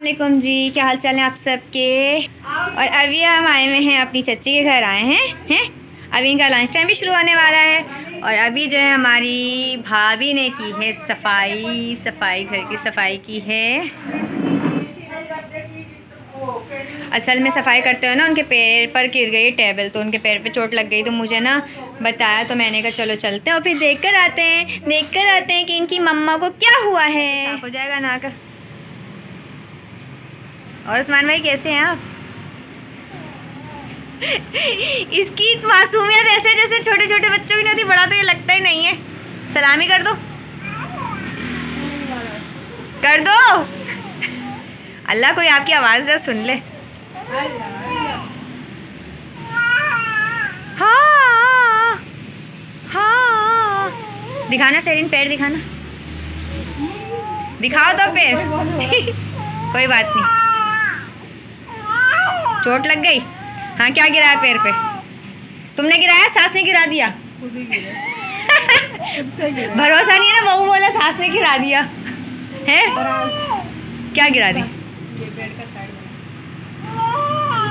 वालेकुम जी, क्या हाल चाल है आप सबके। और अभी हम आए हुए हैं अपनी चच्ची के घर आए हैं। अभी इनका लंच टाइम भी शुरू होने वाला है। और अभी जो है हमारी भाभी ने की है सफाई घर की सफाई की है। असल में सफाई करते हुए ना उनके पैर पर गिर गई टेबल, तो उनके पैर पे चोट लग गई। तो मुझे ना बताया, तो मैंने कहा चलो चलते हैं और फिर देख कर आते हैं कि इनकी मम्मा को क्या हुआ है। हो जाएगा ना कर। और उस्मान भाई कैसे हैं आप? इसकी मासूमियत ऐसे जैसे छोटे छोटे बच्चों की नहीं होती, बड़ा तो ये लगता ही नहीं है। सलामी कर दो अल्लाह कोई आपकी आवाज़ जरा सुन ले। हाँ दिखाना सेरिन, पैर दिखाओ तो पैर। कोई बात नहीं, चोट लग गई। हाँ, क्या गिराया पैर पे? तुमने गिराया, सास ने गिरा दिया? भरोसा नहीं है ना, बहू बोला सास ने गिरा दिया है। क्या गिरा दी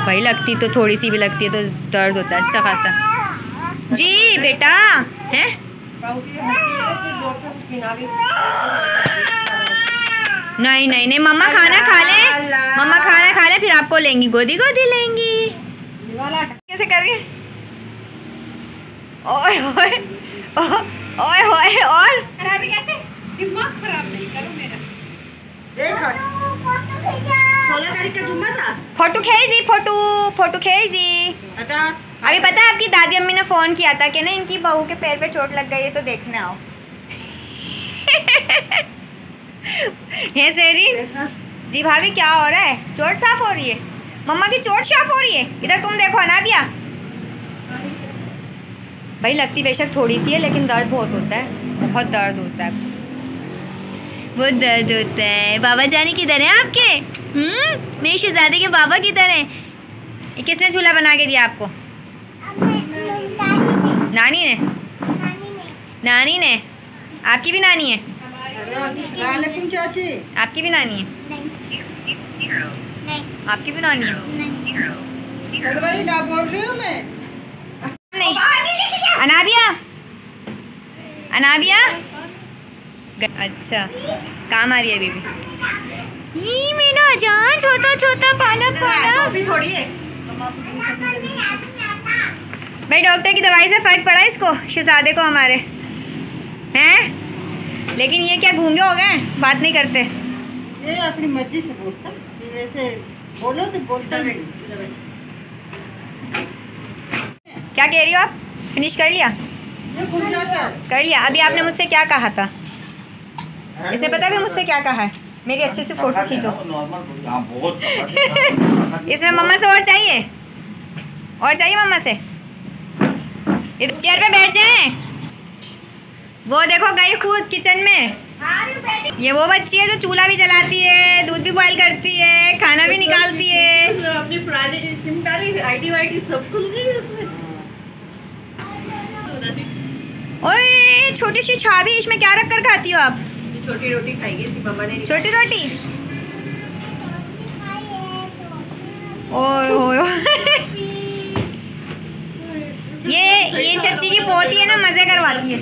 भाई? लगती तो थोड़ी सी भी लगती है तो दर्द होता है अच्छा खासा। जी बेटा है। नहीं, मम्मा खाना खा ले, फिर आपको लेंगी, गोदी लेंगी। कैसे कर रही है? ओए और कैसे? दिमाग खराब नहीं करो मेरा। देख 16 तारीख का जुम्मा था। फोटो खींच दी। अभी पता है आपकी दादी अम्मी ने फ़ोन किया था कि ना इनकी बहू के पैर पे चोट लग गई है, तो देखने आओ। है सेरी जी भाभी, क्या हो रहा है? चोट साफ हो रही है, मम्मा की चोट साफ हो रही है। इधर तुम देखो अनाबिया भाई, लगती बेशक थोड़ी सी है लेकिन दर्द बहुत होता है, बहुत दर्द होता है, बहुत दर्द होता है। बाबा जानी किधर है आपके? मेरी शहजादे के बाबा किधर हैं? ये किसने झूला बना के दिया आपको? नानी ने। आपकी भी नानी है? आपकी भी नानी है? आपकी भी नानी है? नहीं। अनाबिया अच्छा, काम आ रही है बीबी। ये मेरा जान छोटा पाला थोड़ी है भाई। डॉक्टर की दवाई से फर्क पड़ा इसको, शहजादे को हमारे हैं। लेकिन ये क्या गूंगे हो गए, बात नहीं करते? ये अपनी मर्जी से बोलता, ऐसे बोलो तो बोलता नहीं। क्या कह रही हो आप? फिनिश कर लिया? कर लिया। अभी आपने मुझसे क्या कहा था? इसे पता भी मुझसे क्या कहा है? मेरी अच्छे से फोटो खींचो। इसमें मम्मा से और चाहिए मम्मा से। इधर चेयर पे बैठ जाएं। वो देखो गई खुद किचन में। ये वो बच्ची है जो चूल्हा भी जलाती है, दूध भी बॉईल करती है, खाना भी निकालती है। अपनी पुरानी सिम डाली, आईडी वाईडी सब खुल गई उसमें। ओए छोटी सी छाबी, इसमें क्या रख कर खाती हो आप? छोटी रोटी खाएगी इसकी मम्मा ने। छोटी रोटी? ओए ये चच्ची की पोती है ना, मजे करवाती है।